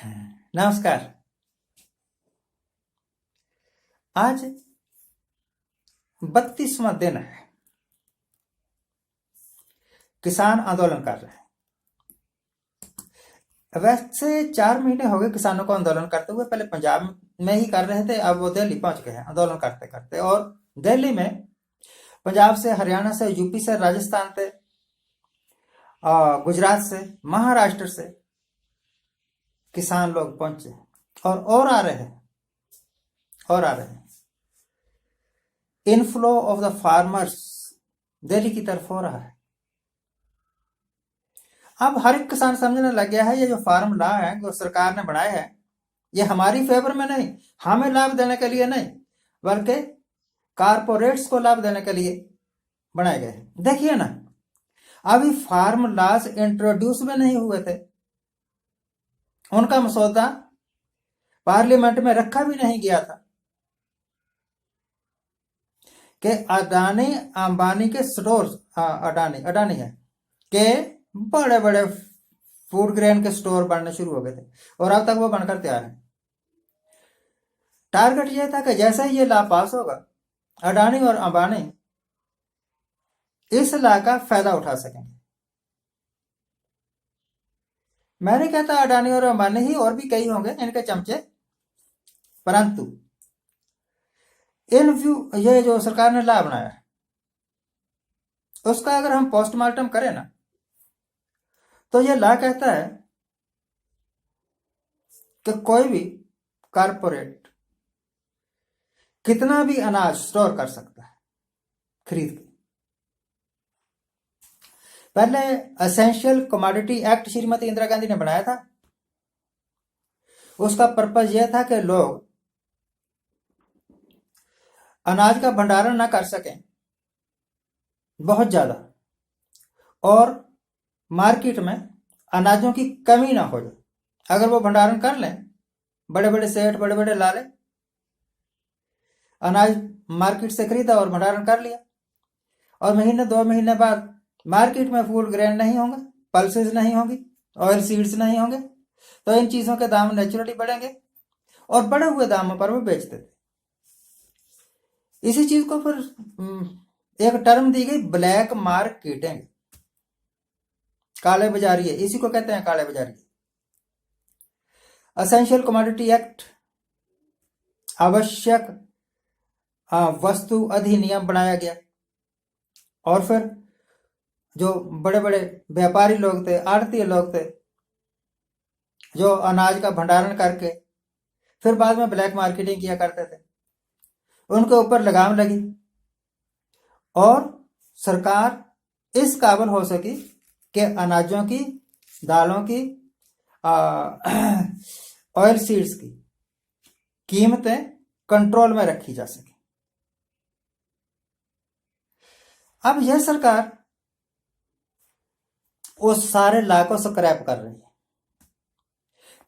नमस्कार। आज 32वां दिन है, किसान आंदोलन कर रहे हैं। वैसे 4 महीने हो गए किसानों को आंदोलन करते हुए। पहले पंजाब में ही कर रहे थे, अब वो दिल्ली पहुंच गए हैं आंदोलन करते करते। और दिल्ली में पंजाब से, हरियाणा से, यूपी से, राजस्थान से, गुजरात से, महाराष्ट्र से किसान लोग पहुंचे और आ रहे हैं और आ रहे हैं। Inflow of the farmers Delhi की तरफ हो रहा है। अब हर एक किसान समझने लग गया है ये जो फार्म लॉ है जो सरकार ने बनाया है, ये हमारी फेवर में नहीं, हमें लाभ देने के लिए नहीं, बल्कि कारपोरेट्स को लाभ देने के लिए बनाए गए हैं। देखिए ना, अभी फार्म लॉज इंट्रोड्यूस भी नहीं हुए थे, उनका मसौदा पार्लियामेंट में रखा भी नहीं गया था कि अडानी अंबानी के स्टोर्स, अडानी है के बड़े बड़े फूड ग्रेन के स्टोर बनने शुरू हो गए थे और अब तक वो बनकर तैयार है। टारगेट ये था कि जैसे ही ये लॉ पास होगा, अडानी और अंबानी इस लॉ का फायदा उठा सकेंगे। मैं नहीं कहता अडानी और अंबानी ही, और भी कई होंगे इनके चमचे, परंतु इन व्यू ये जो सरकार ने लॉ बनाया है उसका अगर हम पोस्टमार्टम करें ना, तो ये लॉ कहता है कि कोई भी कारपोरेट कितना भी अनाज स्टोर कर सकता है खरीद के। पहले essential commodity act Shrimati Indira Gandhi ने बनाया था। उसका पर्पज यह था कि लोग अनाज का भंडारण ना कर सकें बहुत ज्यादा, और मार्केट में अनाजों की कमी ना हो जाए। अगर वो भंडारण कर लें, बड़े बड़े सेठ, बड़े बड़े लाले, अनाज मार्केट से खरीदा और भंडारण कर लिया, और महीने 2 महीने बाद मार्केट में फूड ग्रेन नहीं होंगे, पल्सेस नहीं होंगी, ऑयल सीड्स नहीं होंगे, तो इन चीजों के दाम नेचुरली बढ़ेंगे और बढ़े हुए दामों पर वो बेचते थे। इसी चीज को फिर एक टर्म दी गई, ब्लैक मार्केटिंग, काले बाजारी है, इसी को कहते हैं काले बाजारी। एसेंशियल कमोडिटी एक्ट, आवश्यक वस्तु अधिनियम बनाया गया, और फिर जो बड़े बड़े व्यापारी लोग थे, आड़तीय लोग थे, जो अनाज का भंडारण करके फिर बाद में ब्लैक मार्केटिंग किया करते थे, उनके ऊपर लगाम लगी और सरकार इस काबिल हो सकी कि अनाजों की, दालों की, ऑयल सीड्स की कीमतें कंट्रोल में रखी जा सके। अब यह सरकार उस सारे लॉ को स्क्रैप कर रही है।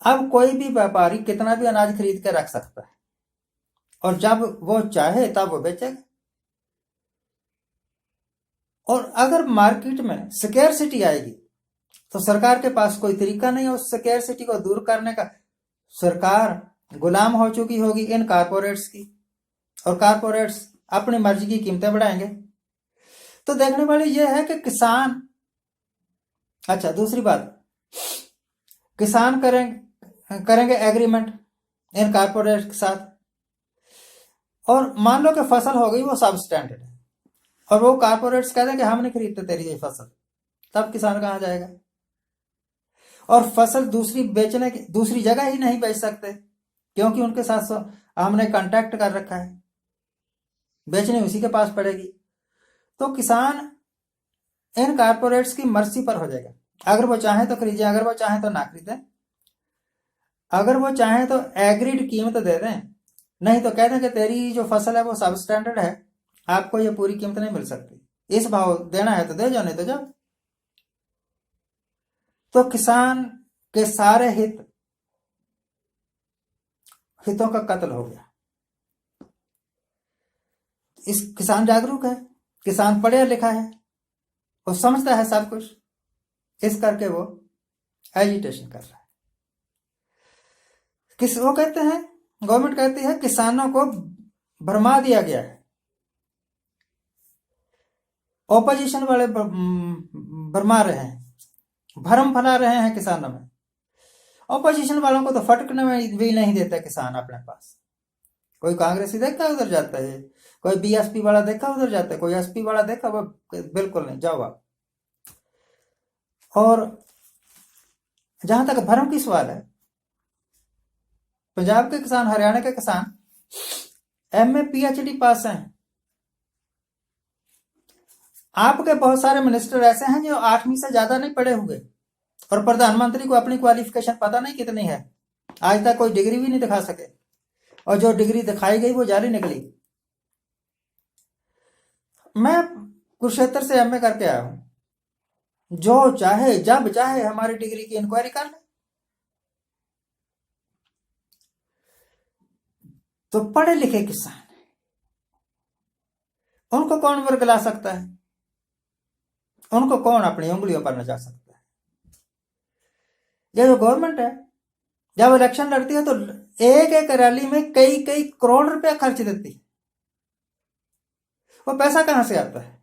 अब कोई भी व्यापारी कितना भी अनाज खरीद के रख सकता है और जब वो चाहे तब वो बेचेगा। और अगर मार्केट में स्केर्सिटी आएगी तो सरकार के पास कोई तरीका नहीं है उस स्केर्सिटी को दूर करने का। सरकार गुलाम हो चुकी होगी इन कारपोरेट्स की, और कारपोरेट्स अपनी मर्जी की कीमतें बढ़ाएंगे। तो देखने वाली यह है कि किसान, अच्छा दूसरी बात, किसान करेंगे एग्रीमेंट इन कारपोरेट के साथ, और मान लो कि फसल हो गई वो सब स्टैंडर्ड है, और वो कारपोरेट्स कहते हैं कि हम नहीं खरीदते तेरी ये फसल, तब किसान कहां जाएगा? और फसल दूसरी जगह ही नहीं बेच सकते, क्योंकि उनके साथ हमने कांटेक्ट कर रखा है, बेचनी उसी के पास पड़ेगी। तो किसान इन कारपोरेट्स की मर्जी पर हो जाएगा। अगर वो चाहे तो खरीदें, अगर वो चाहे तो ना खरीदें, अगर वो चाहे तो एग्रीड कीमत दे दें, नहीं तो कह दें कि तेरी जो फसल है वो सब स्टैंडर्ड है, आपको ये पूरी कीमत नहीं मिल सकती, इस भाव देना है तो दे जाओ, नहीं तो जाओ। तो किसान के सारे हितों का कत्ल हो गया। इस किसान जागरूक है, किसान पढ़ा लिखा है, वो समझता है सब कुछ, इस करके वो एजिटेशन कर रहा है। वो कहते हैं, गवर्नमेंट कहती है किसानों को भरमा दिया गया है, ऑपोजिशन वाले भरमा रहे हैं, भ्रम फैला रहे हैं किसानों में। ऑपोजिशन वालों को तो फटकने में भी नहीं देता किसान अपने पास। कोई कांग्रेसी देखा उधर जाता है, कोई बीएसपी वाला देखा उधर जाता है, कोई एसपी वाला देखा वो बिल्कुल नहीं, जाओ आप। और जहां तक भ्रम की सवाल है, पंजाब के किसान, हरियाणा के किसान एमए पीएचडी पास हैं। आपके बहुत सारे मिनिस्टर ऐसे हैं जो 8वीं से ज्यादा नहीं पढ़े हुए, और प्रधानमंत्री को अपनी क्वालिफिकेशन पता नहीं कितनी है, आज तक कोई डिग्री भी नहीं दिखा सके, और जो डिग्री दिखाई गई वो जाली निकली। मैं कुरुक्षेत्र से एमए करके आया हूं, जो चाहे जब चाहे हमारी डिग्री की इंक्वायरी कर ले। तो पढ़े लिखे किसान, उनको कौन वर्गला सकता है, उनको कौन अपनी उंगलियों पर नचा सकता है। ये जो गवर्नमेंट है, जब इलेक्शन लड़ती है तो एक एक रैली में कई कई करोड़ रुपया खर्च देती है। वो पैसा कहां से आता है?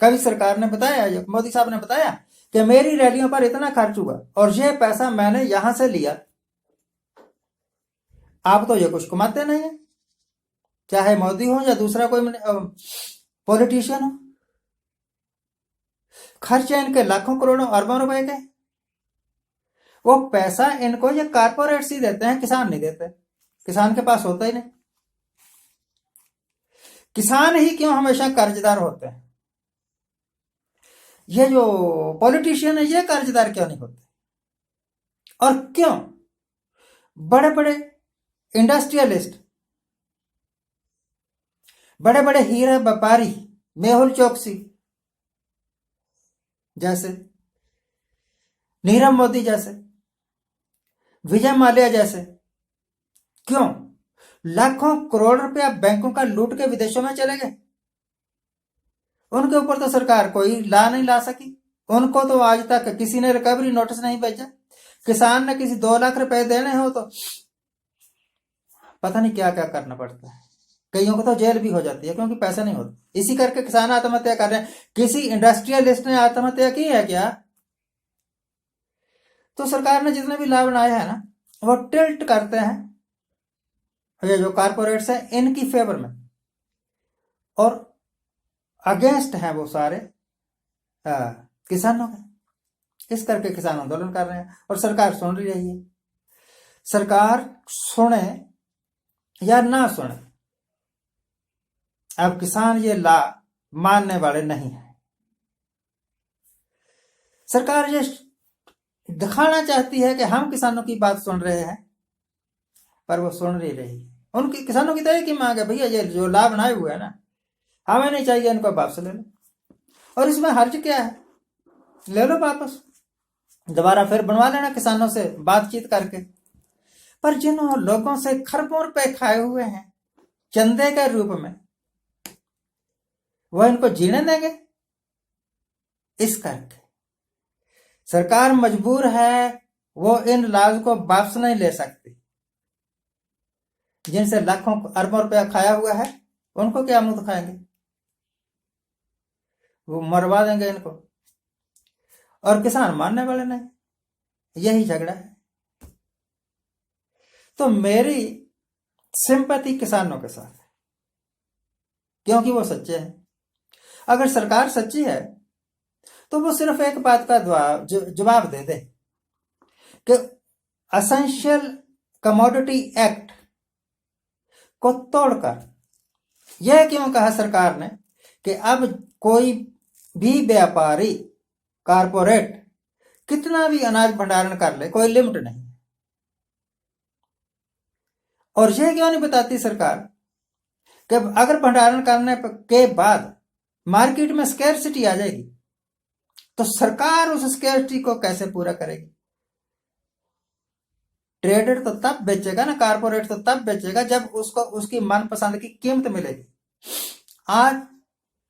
कभी सरकार ने बताया, मोदी साहब ने बताया कि मेरी रैलियों पर इतना खर्च हुआ और ये पैसा मैंने यहां से लिया। आप तो ये कुछ कमाते नहीं है, चाहे मोदी हो या दूसरा कोई पॉलिटिशियन हो। खर्चे इनके लाखों करोड़ों अरबों रुपए के, वो पैसा इनको ये कारपोरेट्स ही देते हैं, किसान नहीं देते, किसान के पास होता ही नहीं। किसान ही क्यों हमेशा कर्जदार होते हैं? ये जो पॉलिटिशियन है ये कर्जदार क्यों नहीं होते? और क्यों बड़े बड़े इंडस्ट्रियलिस्ट, बड़े बड़े हीरा व्यापारी, मेहुल चोकसी जैसे, नीरव मोदी जैसे, विजय माल्या जैसे, क्यों लाखों करोड़ रुपया बैंकों का लूट के विदेशों में चले गए? उनके ऊपर तो सरकार कोई ला नहीं ला सकी। उनको तो आज तक किसी ने रिकवरी नोटिस नहीं भेजा। किसान ने किसी 2 लाख रुपए देने हो तो पता नहीं क्या क्या करना पड़ता है। कईयों को तो जेल भी हो जाती है क्योंकि पैसा नहीं होता। इसी करके किसान आत्महत्या कर रहे हैं। किसी इंडस्ट्रियलिस्ट ने आत्महत्या की है क्या? तो सरकार ने जितने भी लाभ बनाए हैं ना, वो टिल्ट करते हैं ये जो कारपोरेट्स हैं इनकी फेवर में, और अगेंस्ट हैं वो सारे किसानों के। इस करके किसान आंदोलन कर रहे हैं और सरकार सुन रही है। सरकार सुने या ना सुने, अब किसान ये ला मानने वाले नहीं है। सरकार ये दिखाना चाहती है कि हम किसानों की बात सुन रहे हैं, पर वो सुन नहीं रही। उनकी किसानों की तो एक ही मांग है, भैया ये जो लाभ बनाए हुए है ना, हमें नहीं चाहिए, इनको वापस ले लो। और इसमें हर्ज क्या है? ले लो वापस, दोबारा फिर बनवा लेना किसानों से बातचीत करके। पर जिन लोगों से खरबों रुपए खाए हुए हैं चंदे के रूप में, वह इनको जीने देंगे? इस करके सरकार मजबूर है, वो इन लाभ को वापस नहीं ले सकती। जिनसे लाखों अरबों रुपया खाया हुआ है उनको क्या मुंह दिखाएंगे? वो मरवा देंगे इनको, और किसान मानने वाले नहीं। यही झगड़ा है। तो मेरी सिंपैथी किसानों के साथ है, क्योंकि वो सच्चे हैं। अगर सरकार सच्ची है तो वो सिर्फ एक बात का जवाब दे दे कि एसेंशियल कमोडिटी एक्ट को तोड़कर, यह क्यों कहा सरकार ने कि अब कोई भी व्यापारी, कारपोरेट कितना भी अनाज भंडारण कर ले, कोई लिमिट नहीं। और यह क्यों नहीं बताती सरकार कि अगर भंडारण करने के बाद मार्केट में स्कैर्सिटी आ जाएगी तो सरकार उस स्कैर्सिटी को कैसे पूरा करेगी? ट्रेडर तो तब बेचेगा ना, कारपोरेट तो तब बेचेगा जब उसको उसकी मनपसंद की कीमत मिलेगी। आज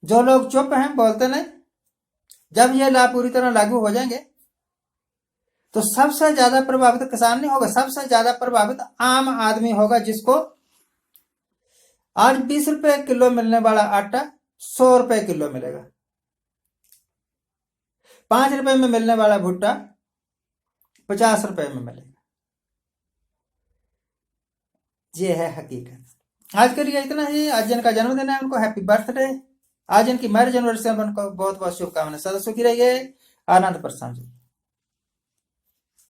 जो लोग चुप हैं, बोलते नहीं, जब ये लाभ पूरी तरह लागू हो जाएंगे तो सबसे ज्यादा प्रभावित किसान नहीं होगा, सबसे ज्यादा प्रभावित आम आदमी होगा, जिसको आज 20 रुपए किलो मिलने वाला आटा 100 रुपए किलो मिलेगा, 5 रुपए में मिलने वाला भुट्टा 50 रुपए में मिलेगा। ये है हकीकत। आज के लिए इतना ही। आज जिनका जन्मदिन है उनको हैप्पी बर्थडे। आज इनकी मैरिज एनिवर्सरी, उनको बहुत बहुत शुभकामनाएं। सदा सुखी रहिए, आनंद प्रसन्न।